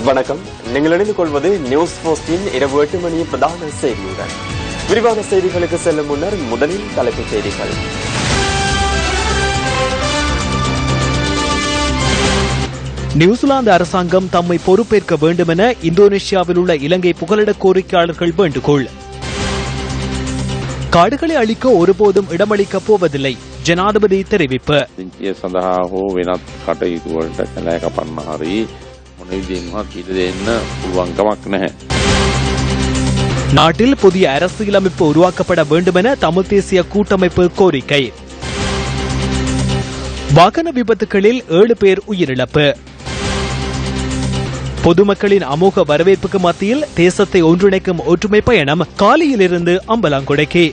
வணக்கம். நீங்கள் இணைந்து கொள்வது நியூஸ் போஸ்டின் இரவு 8 மணி பிரதான செய்தியுடன். விரிவான செய்திகளுக்கு செல்லும் முன்னர் முதலில் தலைப்புச் செய்திகள். நியூசிலாந்து அரசாங்கம் தம்மை பொறுப்பேற்க வேண்டும் என இந்தோனேஷியாவில் உள்ள இலங்கை புகலிட கோரிக்கையாளர்கள் வேண்டுகோள். காடுகளை அழிக்க ஒருபோதும் இடமளிக்கப் போவதில்லை, ஜனாதிபதி தெரிவிப்பு. நாட்டில் புதிய அரசியலமைப்பு உருவாக்கப்பட வேண்டும் என தமிழ் தேசிய கூட்டமைப்பு கோரிக்கை. வாகன விபத்துகளில் 7 பேர் உயிரிழப்பு. பொதுமக்களின் அமோக வரவேற்புக்கு மத்தியில் தேசத்தை ஒன்றிணைக்கும் ஒற்றுமை பயணம் காலியிலிருந்து அம்பலாங்குடைக்கு.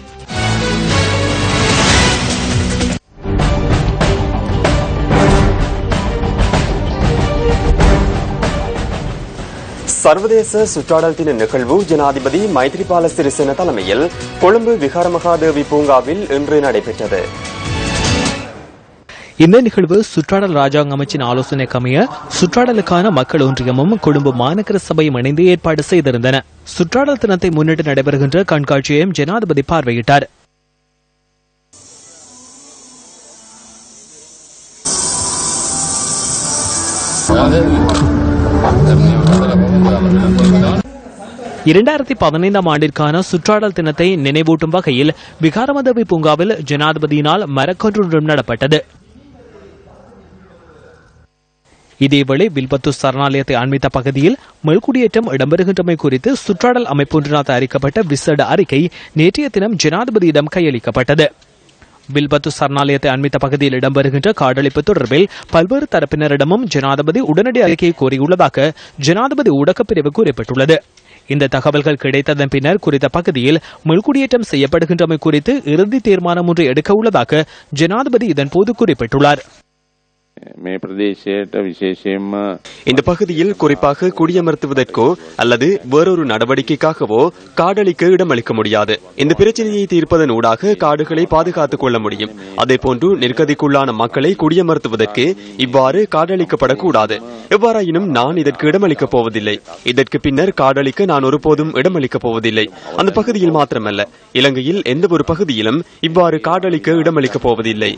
சர்வதேச சுற்றாடல் தின நிகழ்வு ஜனாதிபதி மைத்ரிபால சிறிசேன தலைமையில் கொழும்பு விகாரமகாதேவி பூங்காவில் இன்று நடைபெற்றது. இந்த நிகழ்வு சுற்றாடல் ராஜாங்க அமைச்சின் ஆலோசனைக்கு அமைய சுற்றாடலுக்கான மக்கள் ஒன்றியமும் கொழும்பு மாநகர சபையும் இணைந்து ஏற்பாடு செய்திருந்தன. சுற்றாடல் தினத்தை முன்னிட்டு நடைபெறுகின்ற கண்காட்சியையும் ஜனாதிபதி பார்வையிட்டார். ஆண்டிற்கான சுற்றாடல் தினத்தை நினைவூட்டும் வகையில் விகாரமதேவி பூங்காவில் ஜனாதிபதியினால் மரக்கன்றுடன் நடப்பட்டது. இதேவேளை வில்பத்து சரணாலயத்தை அண்மித்த பகுதியில் மீள்குடியேற்றம் இடம்பெறுகின்றமை குறித்து சுற்றாடல் அமைப்பொன்றினால் தயாரிக்கப்பட்ட விசேட அறிக்கை நேற்றைய தினம் ஜனாதிபதியிடம் கையளிக்கப்பட்டது. வில்பத்து சரணாலயத்தை அண்மித்த பகுதியில் இடம்பெறுகின்ற காடழிப்பு தொடர்பில் பல்வேறு தரப்பினரிடமும் ஜனாதிபதி உடனடி அறிக்கையை கோரியுள்ளதாக ஜனாதிபதி ஊடகப் பிரிவு குறிப்பிட்டுள்ளது. இந்த தகவல்கள் கிடைத்ததன் பின்னர் குறித்த பகுதியில் மீள்குடியேற்றம் செய்யப்படுகின்றமை குறித்து இறுதி தீர்மானம் ஒன்று எடுக்க உள்ளதாக ஜனாதிபதி இதன்போது குறிப்பிட்டுள்ளார். இந்த பகுதியில் குறிப்பாக குடியமர்த்துவதற்கோ அல்லது வேறொரு நடவடிக்கைக்காகவோ காடழிக்க இடமளிக்க முடியாது. இந்த பிரச்சனையை தீர்ப்பதன் ஊடாக காடுகளை பாதுகாத்துக் கொள்ள முடியும். அதேபோன்று நெருக்கடிக்குள்ளான மக்களை குடியமர்த்துவதற்கு இவ்வாறு காடழிக்கப்படக்கூடாது. எவ்வாறாயினும் நான் இதற்கு இடமளிக்கப் போவதில்லை. இதற்கு பின்னர் காடழிக்க நான் ஒருபோதும் இடமளிக்கப் போவதில்லை. அந்த பகுதியில் மாத்திரமல்ல, இலங்கையில் எந்த ஒரு பகுதியிலும் இவ்வாறு காடழிக்க இடமளிக்கப் போவதில்லை.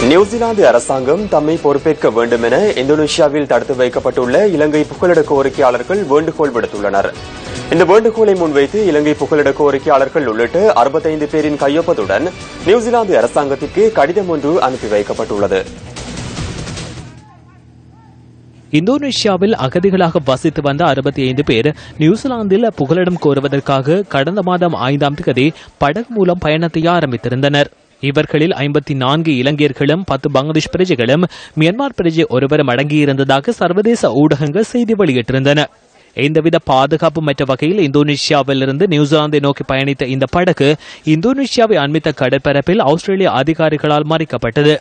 நியூசிலாந்து அரசாங்கம் தம்மை பொறுப்பேற்க வேண்டும் என இந்தோனேஷியாவில் தடுத்து வைக்கப்பட்டுள்ள இலங்கை புகலிட கோரிக்கையாளர்கள் வேண்டுகோள் விடுத்துள்ளனர். இந்த வேண்டுகோளை முன்வைத்து இலங்கை புகலிட கோரிக்கையாளர்கள் உள்ளிட்ட 65 பேரின் கையொப்பத்துடன் நியூசிலாந்து அரசாங்கத்திற்கு கடிதம் ஒன்று அனுப்பி வைக்கப்பட்டுள்ளது. இந்தோனேஷியாவில் அகதிகளாக வசித்து வந்த 65 பேர் நியூசிலாந்தில் புகலிடம் கோருவதற்காக கடந்த மாதம் 5ஆம் தேதி படகு மூலம் பயணத்தை ஆரம்பித்திருந்தனர். இவர்களில் 54 இலங்கையர்களும் 10 பங்களாதேஷ் பிரஜைகளும் மியான்மர் பிரஜை ஒருவரும் அடங்கியிருந்ததாக சர்வதேச ஊடகங்கள் செய்தி வெளியிட்டிருந்தன. எந்தவித பாதுகாப்பு மற்ற வகையில் இந்தோனேஷியாவிலிருந்து நியூசிலாந்தை நோக்கி பயணித்த இந்த படகு இந்தோனேஷியாவை அண்மித்த கடற்பரப்பில் ஆஸ்திரேலிய அதிகாரிகளால் மறைக்கப்பட்டது.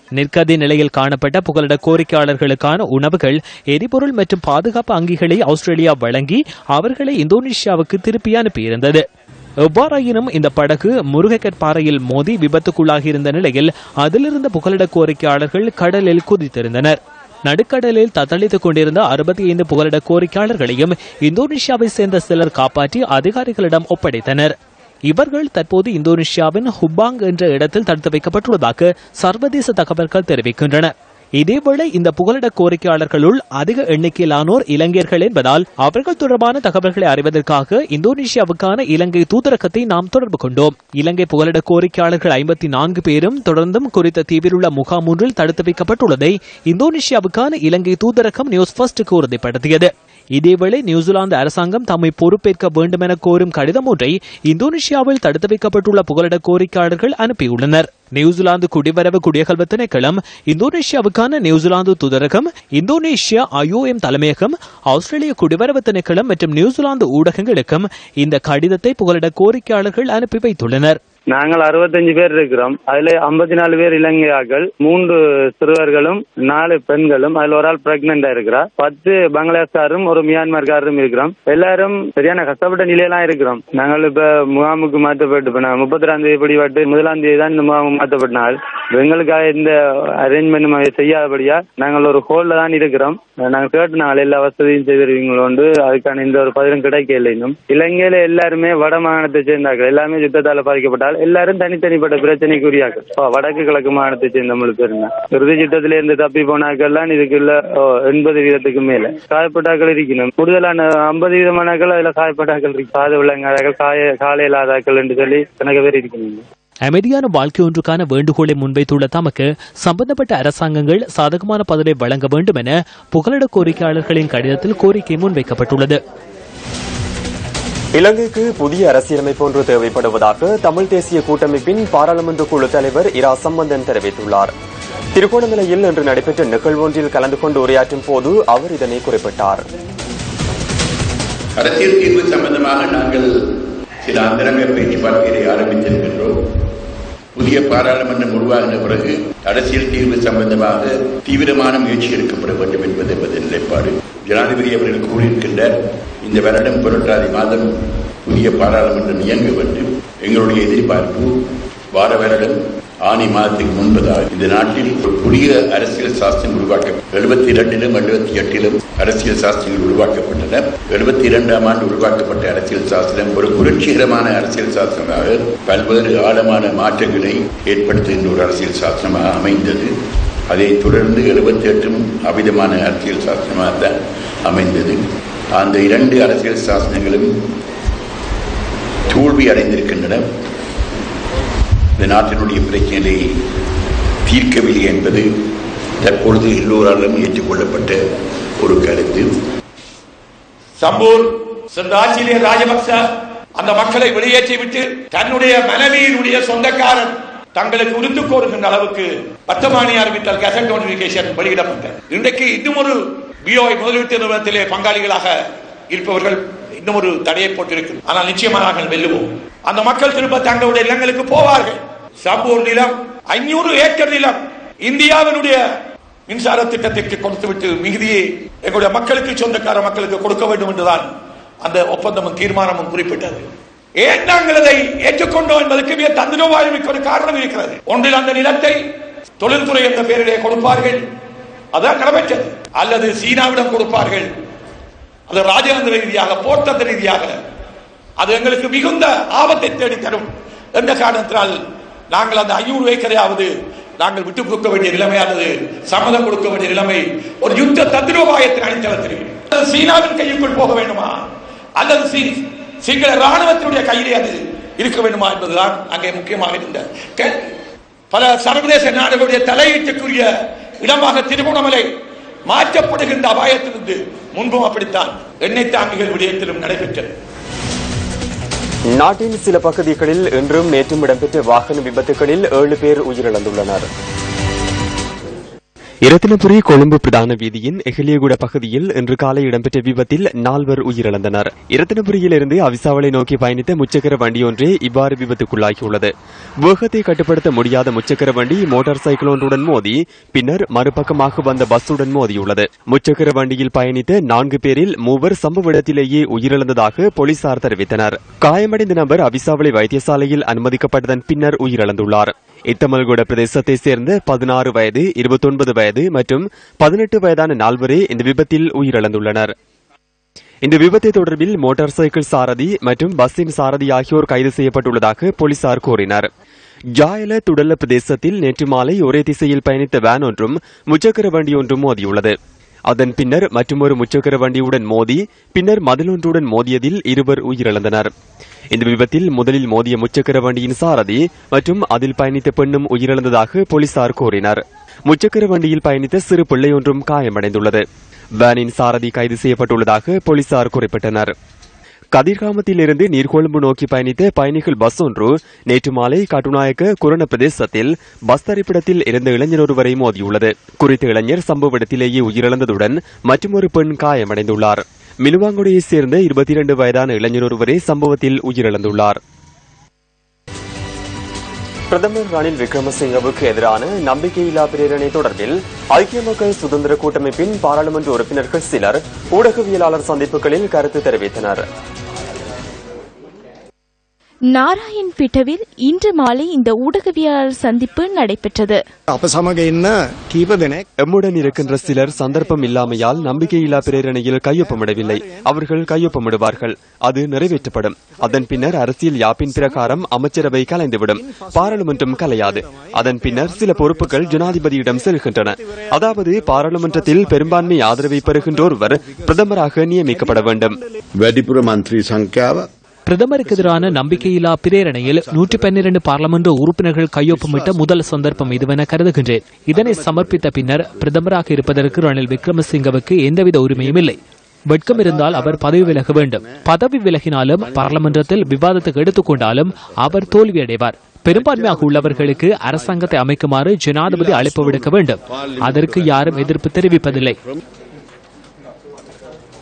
நிற்கதி நிலையில் காணப்பட்ட புகலிட கோரிக்கையாளர்களுக்கான உணவுகள், எரிபொருள் மற்றும் பாதுகாப்பு அங்கிகளை ஆஸ்திரேலியா வழங்கி அவர்களை இந்தோனேஷியாவுக்கு திருப்பி அனுப்பியிருந்தது. எவ்வாறாயினும் இந்த படகு முருகக்கற்பாறையில் மோதி விபத்துக்குள்ளாகியிருந்த நிலையில் அதிலிருந்த புகலிட கோரிக்கையாளர்கள் கடலில் குதித்திருந்தனர். நடுக்கடலில் தத்தளித்துக் கொண்டிருந்த 65 புகலிட கோரிக்கையாளர்களையும் இந்தோனேஷியாவை சேர்ந்த சிலர் காப்பாற்றி அதிகாரிகளிடம் ஒப்படைத்தனர். இவர்கள் தற்போது இந்தோனேஷியாவின் ஹுபாங் என்ற இடத்தில் தடுத்து வைக்கப்பட்டுள்ளதாக சர்வதேச தகவல்கள் தெரிவிக்கின்றன. இதேவேளை இந்த புகலிட கோரிக்கையாளர்களுள் அதிக எண்ணிக்கையிலானோர் இலங்கையர்கள் என்பதால் அவர்கள் தொடர்பான தகவல்களை அறிவதற்காக இந்தோனேஷியாவுக்கான இலங்கை தூதரகத்தை நாம் தொடர்பு கொண்டோம். இலங்கை புகலிட கோரிக்கையாளர்கள் 54 பேரும் தொடர்ந்தும் குறித்த தீவில் உள்ள முகாம் ஒன்றில் தடுத்து வைக்கப்பட்டுள்ளதை இந்தோனேஷியாவுக்கான இலங்கை தூதரகம் நியூஸ் ஃபர்ஸ்டுக்கு உறுதிப்படுத்தியது. இதேவேளை நியூசிலாந்து அரசாங்கம் தம்மை பொறுப்பேற்க வேண்டும் என கோரும் கடிதம் ஒன்றை இந்தோனேஷியாவில் தடுத்து வைக்கப்பட்டுள்ள புகலிட கோரிக்கையாளர்கள் அனுப்பியுள்ளனர். நியூசிலாந்து குடிவரவு குடியகல்வு திணைக்களம், இந்தோனேஷியாவுக்கான நியூசிலாந்து தூதரகம், இந்தோனேஷியா IOM தலைமையகம், ஆஸ்திரேலிய குடிவரவு திணைக்களம் மற்றும் நியூசிலாந்து ஊடகங்களுக்கும் இந்த கடிதத்தை புகலிட கோரிக்கையாளர்கள் அனுப்பி வைத்துள்ளனர். நாங்கள் 65 பேர் இருக்கிறோம். அதுல 54 பேர் இலங்கையாக்கள், 3 சிறுவர்களும் 4 பெண்களும், அதுல ஒரு ஆள் பிரெக்னெண்டா இருக்கிறா. 10 பங்களாதேஷ்காரும் ஒரு மியான்மர்காரரும் இருக்கிறோம். எல்லாரும் சரியான கஷ்டப்பட்ட நிலையெல்லாம் இருக்கிறோம். நாங்கள் இப்ப முகாமுக்கு மாற்றப்பட்டு 32ஆம் தேதி பிடிபட்டு 1ஆம் தேதி தான் இந்த முகாமுக்கு மாற்றப்பட்டனால் எங்களுக்காக இந்த அரேஞ்ச்மெண்ட் செய்யாதபடியா நாங்கள் ஒரு ஹோல்ல தான் இருக்கிறோம். நாங்கள் கேட்டனால எல்லா வசதியும் செய்திருவீங்களோண்டு அதுக்கான இந்த ஒரு பதிலும் கிடைக்கல. இன்னும் இலங்கையில எல்லாருமே வட மாகாணத்தை சேர்ந்தார்கள். எல்லாருமே யுத்தத்தால் பாதிக்கப்பட்டால் எல்லாரும் தனித்தனிப்பட்ட பிரச்சனைக்குரியாக்கள். வடக்கு கிழக்கு மாகாணத்தை சேர்ந்த முழு பேருங்க இறுதி யுத்தத்தில இருந்து தப்பி போனாக்கள்லாம் இதுக்குள்ள 80% மேல காயப்பட்டாக்கள் இருக்கணும். கூடுதலான 50% அதுல காயப்பட்டாக்கள் இருக்கு. காது விளங்காதாக்கள், காலை இல்லாதாக்கள் என்று சொல்லி கணக்கு பேர் இருக்கணும். அமைதியான வாழ்க்கை ஒன்றுக்கான வேண்டுகோளை முன்வைத்துள்ள தமக்கு சம்பந்தப்பட்ட அரசாங்கங்கள் சாதகமான பதிலை வழங்க வேண்டும் என புகலிட கோரிக்கையாளர்களின் கடிதத்தில் கோரிக்கை முன்வைக்கப்பட்டுள்ளது. இலங்கைக்கு புதிய அரசியலமைப்பு ஒன்று தேவைப்படுவதாக தமிழ் தேசிய கூட்டமைப்பின் பாராளுமன்ற குழு தலைவர் இரா சம்பந்தன் தெரிவித்துள்ளார். திருகோணமலையில் இன்று நடைபெற்ற நிகழ்வு ஒன்றில் கலந்து கொண்டு உரையாற்றும் போது அவர் இதனை குறிப்பிட்டார். அரசியல் தீர்வு சம்பந்தமாக நாங்கள் சில அந்தரங்க பேச்சுவார்த்தைகளை ஆரம்பித்திருக்கின்றோம். புதிய பாராளுமன்றம் உருவாகின பிறகு அரசியல் தீர்வு சம்பந்தமாக தீவிரமான முயற்சி எடுக்கப்பட வேண்டும் என்பது நிலைப்பாடு. ஜனாதிபதி அவர்கள் கூறியிருக்கின்றார், இந்த வருடம் புரட்டாதி மாதம் புதிய பாராளுமன்றம் இயங்க வேண்டும். எங்களுடைய எதிர்பார்ப்பு வார வருடம் ஆனி மாதத்துக்கு முன்பதாக இந்த நாட்டில் ஒரு புதிய அரசியல் சாஸ்திரம் உருவாக்கப்பட்டது. 72லும் 78லும் அரசியல் சாஸ்திரங்கள் உருவாக்கப்பட்டன. 72ஆம் ஆண்டு உருவாக்கப்பட்ட அரசியல் சாஸ்திரம் ஒரு புரட்சிகரமான அரசியல் சாஸ்திரமாக பல்வேறு ஆழமான மாற்றங்களை ஏற்படுத்துகின்ற ஒரு அரசியல் சாஸ்திரமாக அமைந்தது. அதைத் தொடர்ந்து 78ம் அபிதமான அரசியல் சாஸ்திரமாக தான் அமைந்தது. அந்த 2 அரசியல் சாசனங்களும் தோல்வி அடைந்திருக்கின்றன. இந்த நாட்டினுடைய பிரச்சனையை தீர்க்கவில்லை என்பது தற்பொழுது எல்லோராலும் ஏற்றுக்கொள்ளப்பட்ட ஒரு கருத்து. சம்பூர் சென்ற ஆட்சியிலே ராஜபக்ச அந்த மக்களை வெளியேற்றிவிட்டு தன்னுடைய மனைவியினுடைய சொந்தக்காரன் தங்களுக்கு உறுத்து கோருகின்ற அளவுக்கு வர்த்தமானி அறிவித்தல் கெசட் நோட்டிபிகேஷன் வெளியிடப்பட்டது. இன்றைக்கு இன்னும் ஒரு பிஓஐ முதலீட்டு நிறுவனத்திலே பங்காளிகளாக இருப்பவர்கள் இன்னும் ஒரு தடையை போட்டிருக்கு. ஆனால் நிச்சயமாக நாங்கள் வெல்லுவோம். அந்த மக்கள் திரும்ப தங்களுடைய நிலங்களுக்கு போவார்கள். சம்பூர் நிலம் 500 ஏக்கர் நிலம் இந்தியாவினுடைய மின்சார திட்டத்திற்கு கொடுத்துவிட்டு மிகுதியை எங்களுடைய மக்களுக்கு, சொந்தக்கார மக்களுக்கு கொடுக்க வேண்டும் என்றுதான் அந்த ஒப்பந்தமும் தீர்மானமும் குறிப்பிட்டது. ஏன் நாங்கள் அதை ஏற்றுக்கொண்டோம் என்பதற்கு மிக தந்திரோபாயமிக்க ஒரு காரணம் இருக்கிறது. ஒன்றில் அந்த நிலத்தை தொழில்துறை என்ற பெயரிலே கொடுப்பார்கள், அதான் நடைபெற்றது. அல்லது சீனாவிடம் கொடுப்பார்கள், அது ராஜதந்திர ரீதியாக, போர்த்தந்திர ரீதியாக அது எங்களுக்கு மிகுந்த ஆபத்தை தேடித்தரும் என்ற காரணத்தினால் நாங்கள் அந்த 500 ஏக்கரையாவது நாங்கள் விட்டுக் கொடுக்க வேண்டிய நிலைமை அல்லது சம்மதம் கொடுக்க வேண்டிய நிலைமை ஒரு யுத்த தந்திரோபாயத்தின் அடித்தளத்தில் சீனாவின் கைக்குள் போக வேண்டுமா அல்லது சிங்கள ராணுவத்தினுடைய கையிலே அது இருக்க வேண்டுமா என்பதுதான் அங்கே முக்கியமாக இருந்த பல சர்வதேச நாடுகளுடைய தலையீட்டுக்குரிய இடமாக திருகோணமலை மாற்றப்படுகின்ற அபாயத்திலிருந்து முன்பும் அப்படித்தான் எண்ணெய் தாங்கிகள் விடயத்திலும் நடைபெற்றது. நாட்டின் சில பகுதிகளில் இன்றும் நேற்றும் இடம்பெற்ற வாகன விபத்துகளில் 7 பேர் உயிரிழந்துள்ளனர். இரத்தினபுரி கொழும்பு பிரதான வீதியின் எஹலியகுட பகுதியில் இன்று காலை இடம்பெற்ற விபத்தில் 4 உயிரிழந்தனர். இரத்தினபுரியிலிருந்து அவிசாவளை நோக்கி பயணித்த முச்சக்கர வண்டி ஒன்றே இவ்வாறு விபத்துக்குள்ளாகியுள்ளது. வேகத்தை கட்டுப்படுத்த முடியாத முச்சக்கர வண்டி மோட்டார் சைக்கிள் ஒன்றுடன் மோதி பின்னர் மறுபக்கமாக வந்த பஸ்ஸுடன் மோதியுள்ளது. முச்சக்கர வண்டியில் பயணித்த 4 பேரில் 3 சம்பவ இடத்திலேயே உயிரிழந்ததாக போலீசார் தெரிவித்தனர். காயமடைந்த நபர் அவிசாவளை வைத்தியசாலையில் அனுமதிக்கப்பட்டதன் பின்னர் உயிரிழந்துள்ளார். இத்தமல்குட பிரதேசத்தை சேர்ந்த 16 வயது, 29 வயது மற்றும் 18 வயதான 4 இந்த விபத்தில் உயிரிழந்துள்ளனர். இந்த விபத்து தொடர்பில் மோட்டார் சைக்கிள் சாரதி மற்றும் பஸ்ஸின் சாரதி ஆகியோர் கைது செய்யப்பட்டுள்ளதாக போலீசார் கூறினர். ஜாயல துடல்ல பிரதேசத்தில் நேற்று மாலை ஒரே திசையில் பயணித்த வேன் ஒன்றும் முச்சக்கர வண்டி ஒன்றும் மோதியுள்ளது. அதன் பின்னர் மற்றொரு முச்சக்கர வண்டியுடன் மோதி பின்னர் மதிலொன்றுடன் மோதியதில் 2 உயிரிழந்தனர். இந்த விபத்தில் முதலில் மோதிய முச்சக்கர வண்டியின் சாரதி மற்றும் அதில் பயணித்த பெண்ணும் உயிரிழந்ததாக போலீசார் கூறினர். முச்சக்கர வண்டியில் பயணித்த சிறு பிள்ளை ஒன்றும் காயமடைந்துள்ளது. வேனின் சாரதி கைது செய்யப்பட்டுள்ளதாக போலீசார் குறிப்பிட்டனர். கதிர்காமத்திலிருந்து நீர்கொழும்பு நோக்கி பயணித்த பயணிகள் பஸ் ஒன்று நேற்று மாலை கட்டுநாயக்க குரண பிரதேசத்தில் பஸ் தரிப்பிடத்தில் இருந்த இளைஞர் ஒருவரை மோதியுள்ளது. குறித்த இளைஞர் சம்பவ இடத்திலேயே உயிரிழந்ததுடன் மற்றொரு பெண் காயமடைந்துள்ளார். மிலுவாங்குடியைச் சேர்ந்த 22 வயதான இளைஞர் ஒருவரே சம்பவத்தில் உயிரிழந்துள்ளார். பிரதமர் ரணில் விக்ரமசிங்கவுக்கு எதிரான நம்பிக்கையில்லா பிரேரணை தொடர்பில் ஐக்கிய மக்கள் சுதந்திர கூட்டமைப்பின் பாராளுமன்ற உறுப்பினர்கள் சிலர் ஊடகவியலாளர் சந்திப்புகளில் கருத்து தெரிவித்தனர். நாராயண்பிட்டவில் இன்று மாலை இந்த ஊடகவியலாளர் சந்திப்பு நடைபெற்றது. எம்முடன் இருக்கின்ற சிலர் சந்தர்ப்பம் இல்லாமையால் நம்பிக்கையில்லா பிரேரணையில் கையொப்பமிடவில்லை. அவர்கள் கையொப்பமிடுவார்கள், அது நிறைவேற்றப்படும். அதன் பின்னர் அரசியல் யாப்பின் பிரகாரம் அமைச்சரவை கலைந்துவிடும், பாராளுமன்றம் கலையாது. அதன் பின்னர் சில பொறுப்புகள் ஜனாதிபதியிடம் செல்கின்றன. அதாவது பாராளுமன்றத்தில் பெரும்பான்மை ஆதரவை பெறுகின்ற ஒருவர் பிரதமராக நியமிக்கப்பட வேண்டும். பிரதமருக்கு எதிரான நம்பிக்கையில்லா பிரேரணையில் 112 பாராளுமன்ற உறுப்பினர்கள் கையொப்பமிட்ட முதல் சந்தர்ப்பம் இதுவென கருதுகின்றேன். இதனை சமர்ப்பித்த பின்னர் பிரதமராக இருப்பதற்கு ரணில் விக்ரமசிங்கவுக்கு எந்தவித உரிமையும் இல்லை. வெட்கம் இருந்தால் அவர் பதவி விலக வேண்டும். பதவி விலகினாலும் பாராளுமன்றத்தில் விவாதத்துக்கு எடுத்துக்கொண்டாலும் அவர் தோல்வியடைவார். பெரும்பான்மையாக உள்ளவர்களுக்கு அரசாங்கத்தை அமைக்குமாறு ஜனாதிபதி அழைப்பு விடுக்க வேண்டும். அதற்கு யாரும் எதிர்ப்பு தெரிவிப்பதில்லை.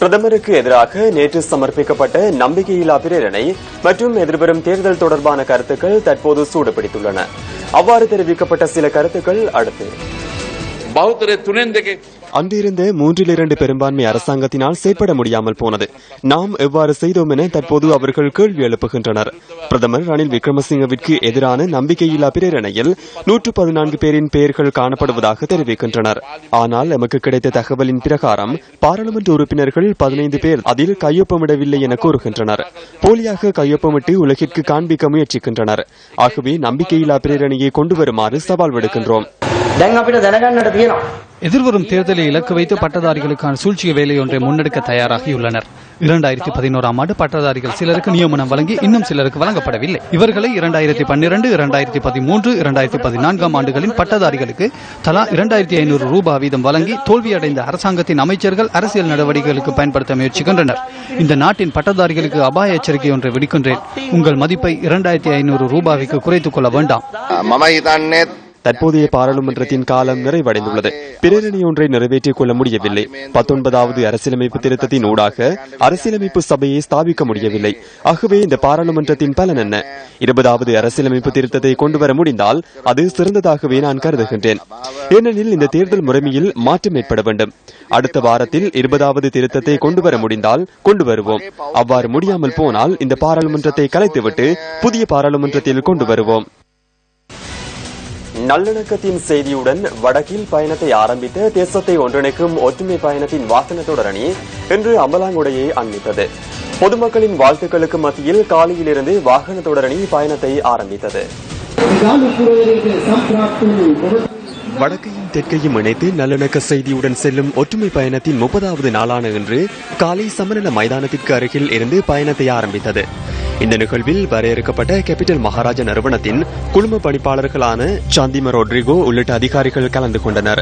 பிரதமருக்கு எதிராக நேற்று சமர்ப்பிக்கப்பட்ட நம்பிக்கையில்லா பிரேரணை மற்றும் எதிர்வரும் தேர்தல் தொடர்பான கருத்துக்கள் தற்போது சூடுபிடித்துள்ளன. அவ்வாறு தெரிவிக்கப்பட்ட சில கருத்துக்கள் அடுத்து. அன்றிருந்த 3/2 பெரும்பான்மை அரசாங்கத்தினால் செயற்பட முடியாமல் போனது. நாம் எவ்வாறு செய்தோம் என தற்போது அவர்கள் கேள்வி எழுப்புகின்றனர். பிரதமர் ரணில் விக்ரமசிங்கவிற்கு எதிரான நம்பிக்கையில்லா பிரேரணையில் 114 பேரின் பெயர்கள் காணப்படுவதாக தெரிவிக்கின்றனர். ஆனால் எமக்கு கிடைத்த தகவலின் பிரகாரம் பாராளுமன்ற உறுப்பினர்கள் 15 பேர் அதில் கையொப்பமிடவில்லை என கூறுகின்றனர். போலியாக கையொப்பமிட்டு உலகிற்கு காண்பிக்க முயற்சிக்கின்றனர். ஆகவே நம்பிக்கையில்லா பிரேரணையை கொண்டு வருமாறு சவால் விடுக்கின்றோம். எதிர்வரும் தேர்தலை இலக்கு வைத்து பட்டதாரிகளுக்கான சூழ்ச்சி வேலையொன்றை முன்னெடுக்க தயாராகியுள்ளனர். 2011ஆம் ஆண்டு பட்டதாரிகள் சிலருக்கு நியமனம் வழங்கி இன்னும் சிலருக்கு வழங்கப்படவில்லை. இவர்களை 2012, 2013, 2014ஆம் ஆண்டுகளின் பட்டதாரிகளுக்கு தலா 2500 ரூபாய் வீதம் வழங்கி தோல்வியடைந்த அரசாங்கத்தின் அமைச்சர்கள் அரசியல் நடவடிக்கைகளுக்கு பயன்படுத்த முயற்சிக்கின்றனர். இந்த நாட்டின் பட்டதாரிகளுக்கு அபாய எச்சரிக்கை ஒன்றை விடுக்கின்றேன். உங்கள் மதிப்பை 2500 ரூபாய்க்கு குறைத்துக் கொள்ள வேண்டாம். தற்போதைய பாராளுமன்றத்தின் காலம் நிறைவடைந்துள்ளது. பிரேரணை ஒன்றை நிறைவேற்றிக் கொள்ள முடியவில்லை. 19வது அரசியலமைப்பு திருத்தத்தின் ஊடாக அரசியலமைப்பு சபையை ஸ்தாபிக்க முடியவில்லை. ஆகவே இந்த பாராளுமன்றத்தின் பலன் என்ன? 20வது அரசியலமைப்பு திருத்தத்தை கொண்டுவர முடிந்தால் அது சிறந்ததாகவே நான் கருதுகின்றேன். ஏனெனில் இந்த தேர்தல் முறைமையில் மாற்றம் ஏற்பட வேண்டும். அடுத்த வாரத்தில் 20வது திருத்தத்தை கொண்டுவர முடிந்தால் கொண்டு வருவோம். அவ்வாறு முடியாமல் போனால் இந்த பாராளுமன்றத்தை கலைத்துவிட்டு புதிய பாராளுமன்றத்தில் கொண்டு வருவோம். நல்லிணக்கத்தின் செய்தியுடன் வடக்கில் பயணத்தை ஆரம்பித்த தேசத்தை ஒன்றிணைக்கும் ஒற்றுமை பயணத்தின் வாகன தொடரணி இன்று அம்பலாங்குடையை அண்மித்தது. பொதுமக்களின் வாழ்த்துக்களுக்கு மத்தியில் காலையிலிருந்து வாகன தொடரணி பயணத்தை ஆரம்பித்தது. வடக்கையும் தெற்கையும் இணைத்து நல்லிணக்க செய்தியுடன் செல்லும் ஒற்றுமை பயணத்தின் 30வது நாளான இன்று காலை சமநல மைதானத்திற்கு அருகில் இருந்து பயணத்தை ஆரம்பித்தது. இந்த நிகழ்வில் வரையறுக்கப்பட்ட கேபிட்டல் மகாராஜா நிறுவனத்தின் குழும பணிப்பாளர்களான சாந்திம ரோட்ரிகோ உள்ளிட்ட அதிகாரிகள் கலந்து கொண்டனர்.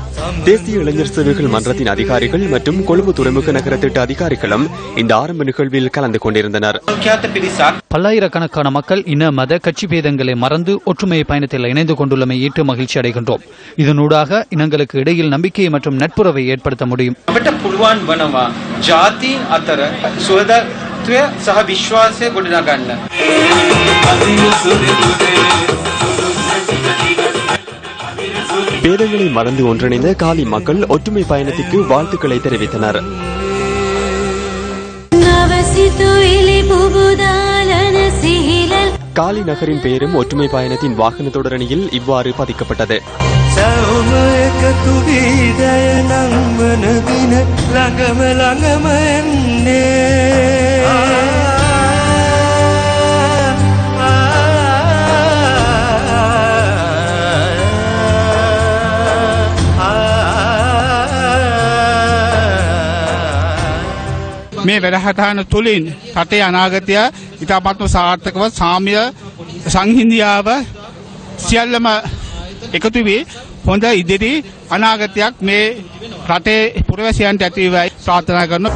தேசிய இளைஞர் சேவைகள் மன்றத்தின் அதிகாரிகள் மற்றும் கொழும்பு துறைமுக நகர திட்ட அதிகாரிகளும் இந்த ஆரம்ப நிகழ்வில் கலந்து கொண்டிருந்தனர். பல்லாயிரக்கணக்கான மக்கள் இன மத கட்சி பேதங்களை மறந்து ஒற்றுமை பயணத்தில் இணைந்து கொண்டுள்ளமை ஏற்று மகிழ்ச்சி அடைகின்றோம். இதனூடாக இனங்களுக்கு இடையில் நம்பிக்கை மற்றும் நட்புறவை ஏற்படுத்த முடியும். සහ විශ්වාසය ගොඩනගන්න. பேதங்களை மறந்து ஒன்றிணைந்த காலி மக்கள் ஒற்றுமை பயணத்திற்கு வாழ்த்துக்களை தெரிவித்தனர். காலி நகரின் பெயரும் ஒற்றுமை பயணத்தின் வாகன தொடரணியில் இவ்வாறு பதிக்கப்பட்டது. මේ වැඩසටහන තුළින් රටේ අනාගතය ඉතාමත්ම සාර්ථකව සාමය සංහිඳියාව සියල්ලම එකතු වී හොඳ ඉදිරි අනාගතයක් මේ රටේ පුරවැසියන්ට ඇති වේවායි ප්‍රාර්ථනා කරනවා.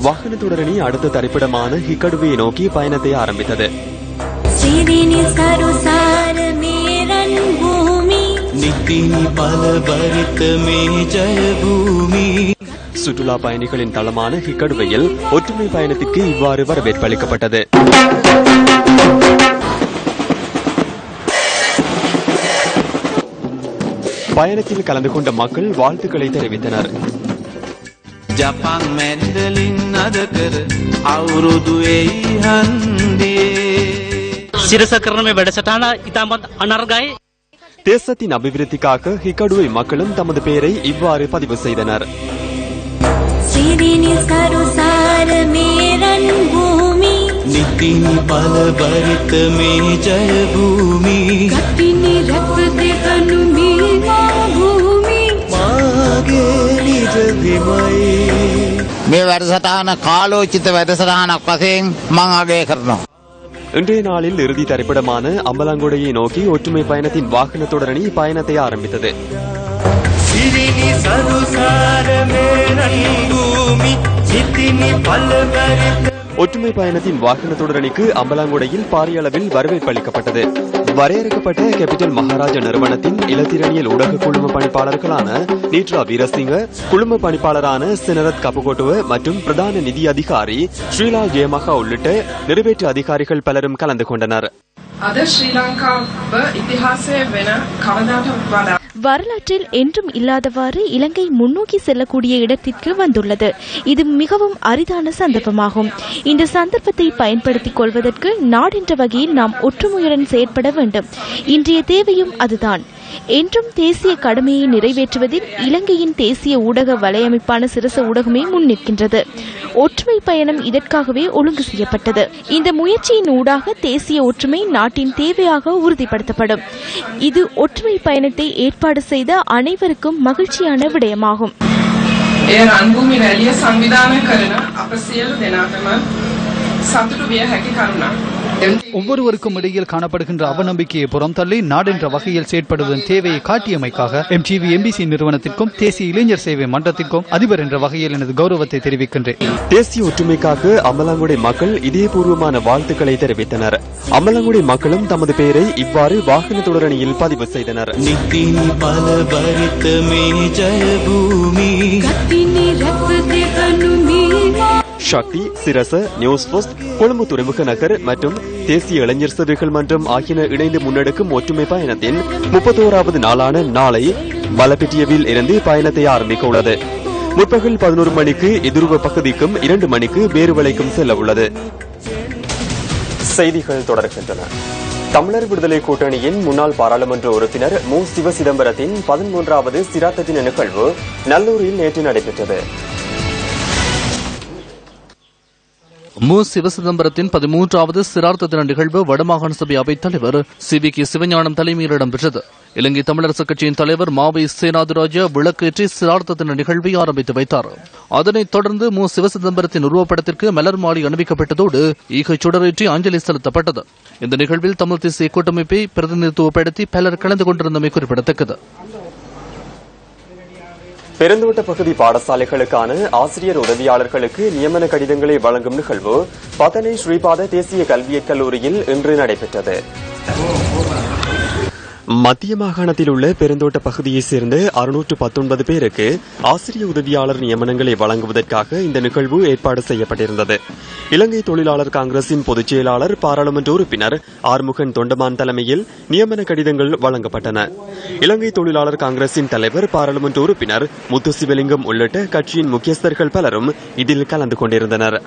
வாகன தொடரணி அடுத்த தரிப்பிடமான ஹிக்கடுவையை நோக்கி பயணத்தை ஆரம்பித்தது. சுற்றுலா பயணிகளின் தளமான ஹிக்கடுவையில் ஒற்றுமை பயணத்திற்கு இவ்வாறு வரவேற்பு அளிக்கப்பட்டது. பயணத்தில் கலந்து கொண்ட மக்கள் வாழ்த்துக்களை தெரிவித்தனர். ජපන් මැන්ඩලින් අද කර අවුරුදු එයි හන්දියේ සිරස කරන මේ වැඩසටහන ඉතාමත් අනර්ගයි. தேசத்தின் அபிவிருத்திக்காக ஹிகடுவை மக்களும் தமது பெயரை இவ்வாறு பதிவு செய்தனர். මේ වැඩසටහන කාලෝචිත වැඩසටහනක් වශයෙන් මම අගය කරනවා. இன்றைய நாளில் இறுதி திரைப்படமான அம்பலாங்குடையை நோக்கி ஒற்றுமை பயணத்தின் வாகன தொடரணி பயணத்தை ஆரம்பித்தது. ஒற்றுமை பயணத்தின் வாகன தொடரணிக்கு அம்பலாங்குடையில் பாரிய அளவில் வரவேற்பு அளிக்கப்பட்டது. வரையறுக்கப்பட்ட கேபிட்டல் மகாராஜா நிறுவனத்தின் இலத்திரனியல் ஊடக குழும பணிப்பாளர்களான நீட்ரா வீரசிங்க, குழும பணிப்பாளரான செனரத் கபுகோட்டுவ மற்றும் பிரதான நிதி அதிகாரி ஸ்ரீலா ஜெயமகா உள்ளிட்ட நிறைவேற்று அதிகாரிகள் பலரும் கலந்து கொண்டனர். வரலாற்றில் என்றும் இல்லாதவாறு இலங்கை முன்னோக்கி செல்லக்கூடிய இடத்திற்கு வந்துள்ளது. இது மிகவும் அரிதான சந்தர்ப்பமாகும். இந்த சந்தர்ப்பத்தை பயன்படுத்திக் கொள்வதற்கு நாடென்ற வகையில் நாம் ஒற்றுமையுடன் செயற்பட வேண்டும். இன்றைய தேவையும் அதுதான். என்றும் தேசிய கடமையை நிறைவேற்றுவதில் இலங்கையின் தேசிய ஊடக வலையமைப்பான சிரச ஊடகமே முன்னிற்கின்றது. ஒற்றுமை பயணம் இதற்காகவே ஒழுங்கு செய்யப்பட்டது. இந்த முயற்சியின் ஊடாக தேசிய ஒற்றுமை நாட்டின் தேவையாக உறுதிப்படுத்தப்படும். இது ஒற்றுமை பயணத்தை ஏற்பாடு செய்த அனைவருக்கும் மகிழ்ச்சியான விடயமாகும். ஒவ்வொருவருக்கும் இடையில் காணப்படுகின்ற அவநம்பிக்கையை புறம் தள்ளி நாடென்ற வகையில் செயற்படுவதன் தேவையை காட்டியமைக்காக MTV MBC நிறுவனத்திற்கும் தேசிய இளைஞர் சேவை மன்றத்திற்கும் அதிபர் என்ற வகையில் எனது கௌரவத்தை தெரிவிக்கின்றேன். தேசிய ஒற்றுமைக்காக அம்பலாங்குடை மக்கள் இதயபூர்வமான வாழ்த்துக்களை தெரிவித்தனர். அம்பலாங்குடை மக்களும் தமது பெயரை இவ்வாறு வாகன தொடரணியில் பதிவு செய்தனர். சக்தி, சிரச, நியூஸ் போஸ்ட், கொழும்பு துறைமுக நகர் மற்றும் தேசிய இளைஞர் சேவைகள் மன்றம் ஆகியன இணைந்து முன்னெடுக்கும் ஒற்றுமை பயணத்தின் 31வது நாளான நாளை பலபெட்டியவில் இருந்து பயணத்தை ஆரம்பிக்க உள்ளது. முற்பகல் 11 மணிக்கு எதிர்வ பகுதிக்கும் 2 மணிக்கு வேறுவலைக்கும் செல்ல உள்ளது. செய்திகள் தொடர்கின்றன. தமிழர் விடுதலை கூட்டணியின் முன்னாள் பாராளுமன்ற உறுப்பினர் மு. சிவசிதம்பரத்தின் 13வது சிராத்த தின நிகழ்வு நல்லூரில் நேற்று நடைபெற்றது. மு. சிவசிதம்பரத்தின் 13வது சிரார்த்த தின நிகழ்வு வடமாகாண சபை அவைத் தலைவர் CVK சிவஞானம் தலைமையில் இடம்பெற்றது. இலங்கை தமிழரசுக் கட்சியின் தலைவர் மாவை சேனாதிராஜா விளக்கேற்றி சிரார்த்த தின நிகழ்வை ஆரம்பித்து வைத்தார். அதனைத் தொடர்ந்து மு. சிவசிதம்பரத்தின் உருவப்படத்திற்கு மலர் மாலை அணிவிக்கப்பட்டதோடு ஈகை சுடரேற்றி அஞ்சலி செலுத்தப்பட்டது. இந்த நிகழ்வில் தமிழ் தேசிய கூட்டமைப்பை பிரதிநிதித்துவப்படுத்தி பலர் கலந்து கொண்டிருந்தமை குறிப்பிடத்தக்கது. பெருந்தோட்ட பகுதி பாடசாலைகளுக்கான ஆசிரியர் உதவியாளர்களுக்கு நியமன கடிதங்களை வழங்கும் நிகழ்வு பதனை ஸ்ரீபாத தேசிய கல்வியற் கல்லூரியில் இன்று நடைபெற்றது. மத்திய மாகாணத்தில் உள்ள பெருந்தோட்ட பகுதியைச் சேர்ந்த 619 பேருக்கு ஆசிரியர் உதவியாளர் நியமனங்களை வழங்குவதற்காக இந்த நிகழ்வு ஏற்பாடு செய்யப்பட்டிருந்தது. இலங்கை தொழிலாளர் காங்கிரசின் பொதுச் செயலாளர் பாராளுமன்ற உறுப்பினர் ஆறுமுகன் தொண்டமான் தலைமையில் நியமன கடிதங்கள் வழங்கப்பட்டன. இலங்கை தொழிலாளர் காங்கிரசின் தலைவர் பாராளுமன்ற உறுப்பினர் முத்து சிவலிங்கம் உள்ளிட்ட கட்சியின் முக்கியஸ்தர்கள் பலரும் இதில் கலந்து கொண்டிருந்தனர்.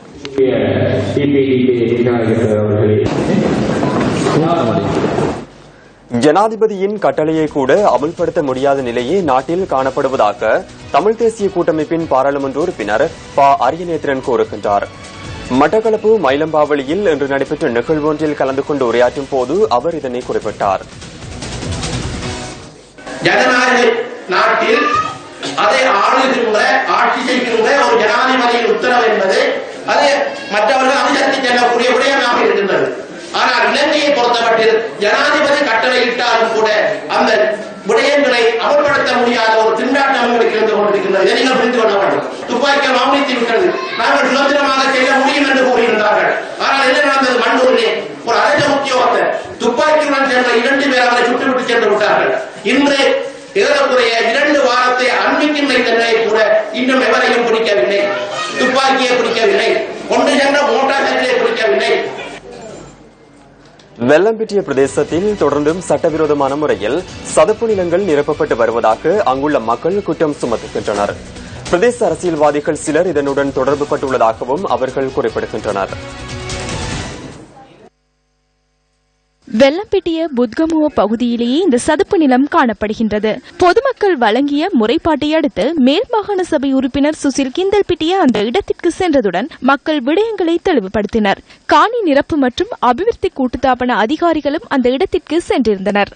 ஜனாதிபதியின் கட்டளையை கூட அமல்படுத்த முடியாத நிலையே நாட்டில் காணப்படுவதாக தமிழ் தேசிய கூட்டமைப்பின் பாராளுமன்ற உறுப்பினர் ப. அரியநேத்திரன் கூறுகின்றார். மட்டக்களப்பு மயிலம்பாவளியில் இன்று நடைபெற்ற நிகழ்வு ஒன்றில் கலந்து கொண்டு உரையாற்றும் போது அவர் இதனை குறிப்பிட்டார். ஜனநாயக நாட்டில் அதை ஆளுகின்ற ஆட்சி செய்கின்ற ஒரு ஜனாதிபதியின் உத்தரவு என்பது அது மற்றவர்கள் அனுசரித்து செல்லக்கூடிய விடயமாக இருக்கின்றது. ஆனால் இலங்கையை பொறுத்தமட்டில் ஜனாதிபதி கட்டளையிட்டாலும் கூட அந்த விடயங்களை அமல்படுத்த முடியாத ஒரு திண்டாட்டம் அவங்களுக்கு இருந்து கொண்டிருக்கின்றது. இதை நீங்கள் புரிந்து கொள்ள வேண்டும். துப்பாக்கியால் மாமூலித்து விட்டது. நாங்கள் சுதந்திரமாக செய்ய முடியும் என்று கூறியிருந்தார்கள். ஆனால் என்ன நடந்தது? மண்டூரிலே ஒரு அரச உத்தியோகத்தர் துப்பாக்கியுடன் சென்ற 2 பேர் அவரை சுட்டுவிட்டு சென்று விட்டார்கள். இன்று ஏறக்குறைய 2 வாரத்தை அன்பிக்கின்ற இந்த நிலையை கூட இன்னும் எவரையும் பிடிக்கவில்லை. துப்பாக்கியை பிடிக்கவில்லை. கொண்டு சென்ற மோட்டார் சைக்கிளை பிடிக்கவில்லை. வெள்ளம்பிட்டிய பிரதேசத்தில் தொடர்ந்தும் சட்டவிரோதமான முறையில் சதுப்பு நிலங்கள் நிரப்பப்பட்டு வருவதாக அங்குள்ள மக்கள் குற்றம் சுமத்துகின்றனர். பிரதேச அரசியல்வாதிகள் சிலர் இதனுடன் தொடர்பு பட்டுள்ளதாகவும் அவர்கள் குறிப்பிடுகின்றனர். வெள்ளம்பிட்டிய புத்கமுவ பகுதியிலேயே இந்த சதுப்பு நிலம் காணப்படுகின்றது. பொதுமக்கள் வழங்கிய முறைப்பாட்டை அடுத்து மேல் மாகாண சபை உறுப்பினர் சுசில் கிந்தல்பிட்டிய அந்த இடத்திற்கு சென்றதுடன் மக்கள் விடயங்களை தெளிவுபடுத்தினர். காணி நிரப்பு மற்றும் அபிவிருத்தி கூட்டுத்தாபன அதிகாரிகளும் அந்த இடத்திற்கு சென்றிருந்தனர்.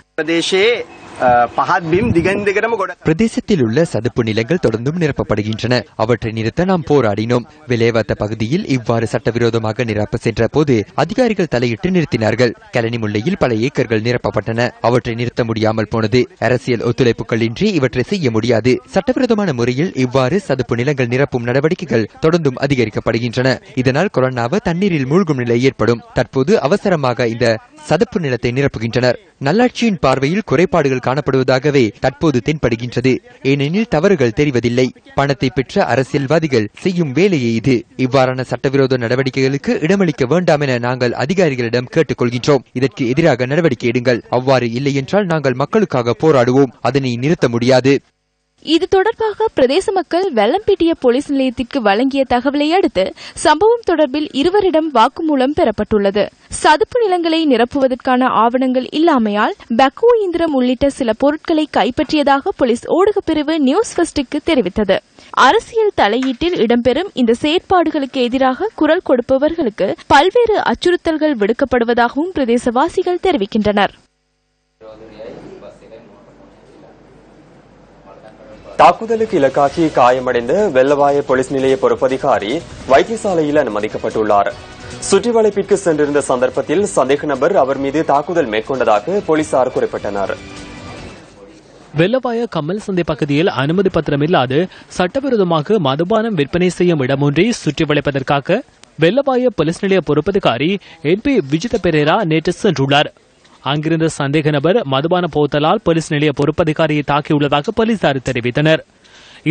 பிரதேசத்தில் உள்ள சதுப்பு நிலங்கள் தொடர்ந்தும் நிரப்பப்படுகின்றன. அவற்றை நிறுத்த நாம் போராடினோம். விலைவாத்த பகுதியில் இவ்வாறு சட்டவிரோதமாக நிரப்ப சென்ற போது அதிகாரிகள் தலையிட்டு நிறுத்தினார்கள். கலனி முல்லையில் பல ஏக்கர்கள் நிரப்பப்பட்டன. அவற்றை நிறுத்த முடியாமல் போனது. அரசியல் ஒத்துழைப்புகள் இன்றி இவற்றை செய்ய முடியாது. சட்டவிரோதமான முறையில் இவ்வாறு சதுப்பு நிலங்கள் நிரப்பும் நடவடிக்கைகள் தொடர்ந்தும் அதிகரிக்கப்படுகின்றன. இதனால் கொரோனாவை தண்ணீரில் மூழ்கும் நிலை ஏற்படும். தற்போது அவசரமாக இந்த சதுப்பு நிலத்தை நிரப்புகின்றனர். நல்லாட்சியின் பார்வையில் குறைபாடுகள் காணப்படுவதாகவே தற்போது தென்படுகின்றது. ஏனெனில் தவறுகள் தெரிவதில்லை. பணத்தை பெற்ற அரசியல்வாதிகள் செய்யும் வேலையே இது. இவ்வாறான சட்டவிரோத நடவடிக்கைகளுக்கு இடமளிக்க வேண்டாம் என நாங்கள் அதிகாரிகளிடம் கேட்டுக்கொள்கின்றோம். இதற்கு எதிராக நடவடிக்கை எடுங்கள். அவ்வாறு இல்லை என்றால் நாங்கள் மக்களுக்காக போராடுவோம். அதனை நிறுத்த முடியாது. இது தொடர்பாக பிரதேச மக்கள் வெள்ளம்பிட்டிய போலீஸ் நிலையத்திற்கு வழங்கிய தகவலை அடுத்து சம்பவம் தொடர்பில் இருவரிடம் வாக்குமூலம் பெறப்பட்டுள்ளது. சதுப்பு நிலங்களை நிரப்புவதற்கான ஆவணங்கள் இல்லாமையால் பேக்கோ இயந்திரம் உள்ளிட்ட சில பொருட்களை கைப்பற்றியதாக போலீஸ் ஊடகப் பிரிவு நியூஸ் ஃபர்ஸ்டுக்கு தெரிவித்தது. அரசியல் தலையீட்டில் இடம்பெறும் இந்த செயற்பாடுகளுக்கு எதிராக குரல் கொடுப்பவர்களுக்கு பல்வேறு அச்சுறுத்தல்கள் விடுக்கப்படுவதாகவும் பிரதேசவாசிகள் தெரிவிக்கின்றனர். தாக்குதலுக்கு இலக்காகி காயமடைந்த வெள்ளவாய போலீஸ் நிலைய பொறுப்பதிகாரி வைத்தியசாலையில் அனுமதிக்கப்பட்டுள்ளார். சுற்றிவளைப்பிற்கு சென்றிருந்த சந்தர்ப்பத்தில் சந்தேக நபர் அவர் மீது தாக்குதல் மேற்கொண்டதாக போலீசார் குறிப்பிட்டனர். வெள்ளவாய கமல் சந்தை பகுதியில் அனுமதி பத்திரமில்லாது சட்டவிரோதமாக மதுபானம் விற்பனை செய்யும் இடமொன்றை சுற்றி வளைப்பதற்காக வெள்ளவாய போலீஸ் நிலைய பொறுப்பதிகாரி என்பி விஜித பெரேரா நேற்று சென்றுள்ளார். அங்கிருந்த சந்தேக நபர் மதுபான போத்தலால் போலீஸ் நிலைய பொறுப்பதிகாரியை தாக்கியுள்ளதாக போலீசார் தெரிவித்தனர்.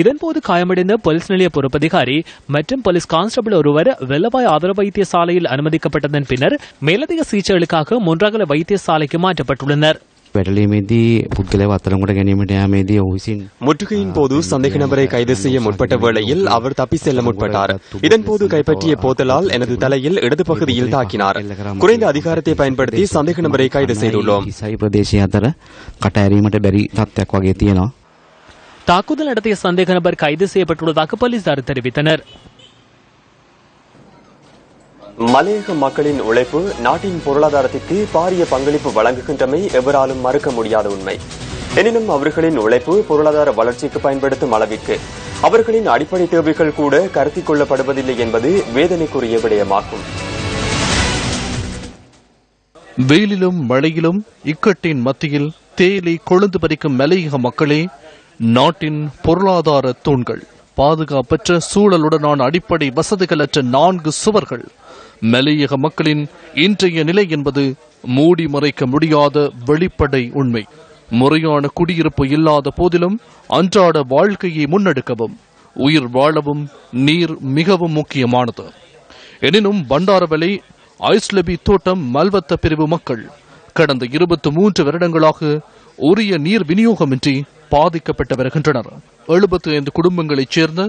இதன்போது காயமடைந்த போலீஸ் நிலைய பொறுப்பதிகாரி மற்றும் போலீஸ் கான்ஸ்டபிள் ஒருவர் வெள்ளவாய் ஆதரவு வைத்தியசாலையில் அனுமதிக்கப்பட்டதன் பின்னர் மேலதிக சிகிச்சைகளுக்காக முன்றாகல வைத்தியசாலைக்கு மாற்றப்பட்டுள்ளனர். முற்றுகையின் போது சந்தேக நபரை கைது செய்ய முற்பட்ட வேளையில் அவர் தப்பி செல்ல முற்பட்டார். இதன்போது கைப்பற்றிய போத்தலால் எனது தலையில் இடது பகுதியில் தாக்கினார். குறைந்த அதிகாரத்தை பயன்படுத்தி சந்தேக நபரை கைது செய்துள்ளோம். தாக்குதல் நடத்திய சந்தேக நபர் கைது செய்யப்பட்டுள்ளதாக போலீசார் தெரிவித்தனர். மலையக மக்களின் உழைப்பு நாட்டின் பொருளாதாரத்திற்கு பாரிய பங்களிப்பு வழங்குகின்றமை எவராலும் மறுக்க முடியாத உண்மை. எனினும் அவர்களின் உழைப்பு பொருளாதார வளர்ச்சிக்கு பயன்படுத்தும் அளவிற்கு அவர்களின் அடிப்படை தேவைகள் கூட கருத்தில் கொள்ளப்படுவதில்லை என்பது வேதனைக்குரிய விடயமாகும். வெயிலிலும் மழையிலும் இக்கட்டின் மத்தியில் தேயிலை கொழுந்து பறிக்கும் மலையக மக்களே நாட்டின் பொருளாதார தூண்கள். பாதுகாப்பற்ற சூழலுடனான அடிப்படை வசதிகளற்ற 4 சுவர்கள் மலையக மக்களின் இன்றைய நிலை என்பது மூடி மறைக்க முடியாத வெளிப்படை உண்மை. முறையான குடியிருப்பு இல்லாத போதிலும் அன்றாட வாழ்க்கையை முன்னெடுக்கவும் உயிர் வாழவும் நீர் மிகவும் முக்கியமானது. எனினும் பண்டாரவளை ஐஸ்லபி தோட்டம் மல்வத்த பிரிவு மக்கள் கடந்த 23 வருடங்களாக உரிய நீர் விநியோகமின்றி பாதிக்கப்பட்டு வருகின்றனர். 75 குடும்பங்களைச் சேர்ந்த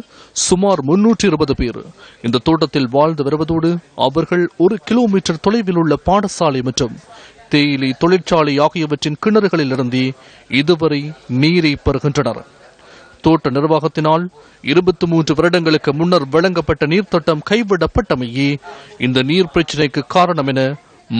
சுமார் 320 பேர் இந்த தோட்டத்தில் வாழ்ந்து வருவதோடு அவர்கள் 1 கிலோமீட்டர் தொலைவில் உள்ள பாடசாலை மற்றும் தேயிலை தொழிற்சாலை ஆகியவற்றின் கிணறுகளிலிருந்து இதுவரை நீரை பெறுகின்றனர். தோட்ட நிர்வாகத்தினால் 23 வருடங்களுக்கு முன்னர் வழங்கப்பட்ட நீர்த்தட்டம் கைவிடப்பட்டமையே இந்த நீர் பிரச்சினைக்கு காரணம் என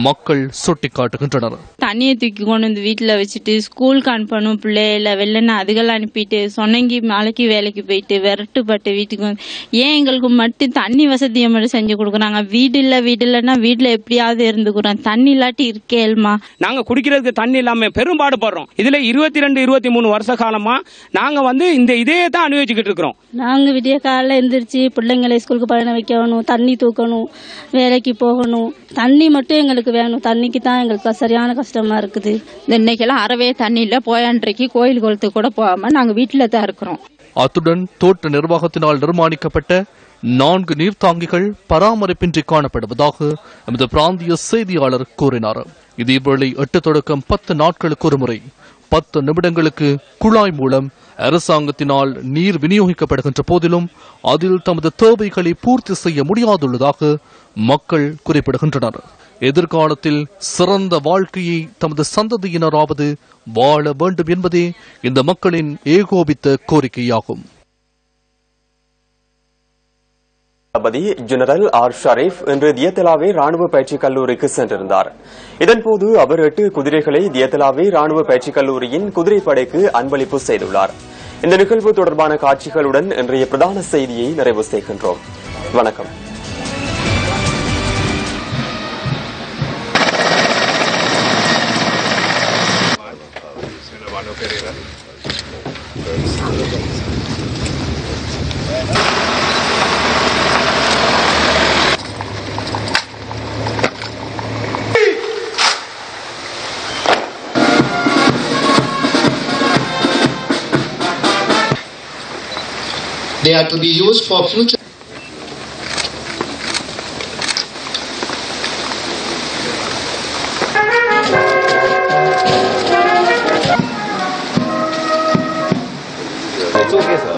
மக்கள் சுட்டிக்காட்டுகின்றனர். தண்ணியை தூக்கி கொண்டு வந்து வீட்டுல வச்சுட்டு ஸ்கூலுக்கு அனுப்பணும் பிள்ளைல வெள்ளன அதுகள் அனுப்பிட்டு சொன்னங்கி மலைக்கு வேலைக்கு போயிட்டு விரட்டுப்பட்டு வீட்டுக்கு வந்து ஏன் எங்களுக்கு மட்டும் தண்ணி வசதியை மட்டும் செஞ்சு கொடுக்குறாங்க. வீடு இல்லைன்னா வீட்டுல எப்படியாவது இருந்துக்கிறோம். தண்ணி இல்லாட்டி இருக்கேல்மா. நாங்க குடிக்கிறதுக்கு தண்ணி இல்லாம பெரும்பாடு படுறோம். இதுல 22-23 வருஷ காலமா நாங்க இந்த இதே தான் அனுபவிச்சுக்கிட்டு இருக்கிறோம். நாங்க விடிய காலைல எந்திரிச்சு பிள்ளைங்களை ஸ்கூலுக்கு பழன வைக்கணும், தண்ணி தூக்கணும், வேலைக்கு போகணும். தண்ணி மட்டும் எங்களுக்கு வேணும். தண்ணிக்கு தான் எங்களுக்கு சரியான கஷ்டமா இருக்குது. இன்னைக்கெல்லாம் அறவே தண்ணி இல்ல. போயான்றைக்கு கோயில் குளத்துக்கு கூட போகாம நாங்க வீட்டுல தான் இருக்கிறோம். அத்துடன் தோட்ட நிர்வாகத்தினால் நிர்மாணிக்கப்பட்ட 4 நீர்த்தாங்கிகள் பராமரிப்பின்றி காணப்படுவதாக எமது பிராந்திய செய்தியாளர் கூறினார். இதேவேளை 8 தொடக்கம் 10 நாட்களுக்கு ஒருமுறை 10 நிமிடங்களுக்கு குழாய் மூலம் அரசாங்கத்தினால் நீர் விநியோகிக்கப்படுகின்ற போதிலும் அதில் தமது தேவைகளை பூர்த்தி செய்ய முடியாதுள்ளதாக மக்கள் குறிப்பிடுகின்றனர். எதிர்காலத்தில் சிறந்த வாழ்க்கையை தமது சந்ததியினராவது வாழ வேண்டும் என்பதே இந்த மக்களின் ஏகோபித்த கோரிக்கையாகும். தளபதி ஜெனரல் ஆர் ஷரீப் இன்று தியத்தலாவே ராணுவ பயிற்சி கல்லூரிக்கு சென்றிருந்தார். இதன்போது அவர் 8 குதிரைகளை தியத்தலாவே ராணுவ பயிற்சி கல்லூரியின் குதிரைப்படைக்கு அன்பளிப்பு செய்துள்ளார். இந்த நிகழ்வு தொடர்பான காட்சிகளுடன் இன்றைய பிரதான செய்தியை நிறைவு செய்கின்றோம். வணக்கம். They are to be used for future. It's okay, sir.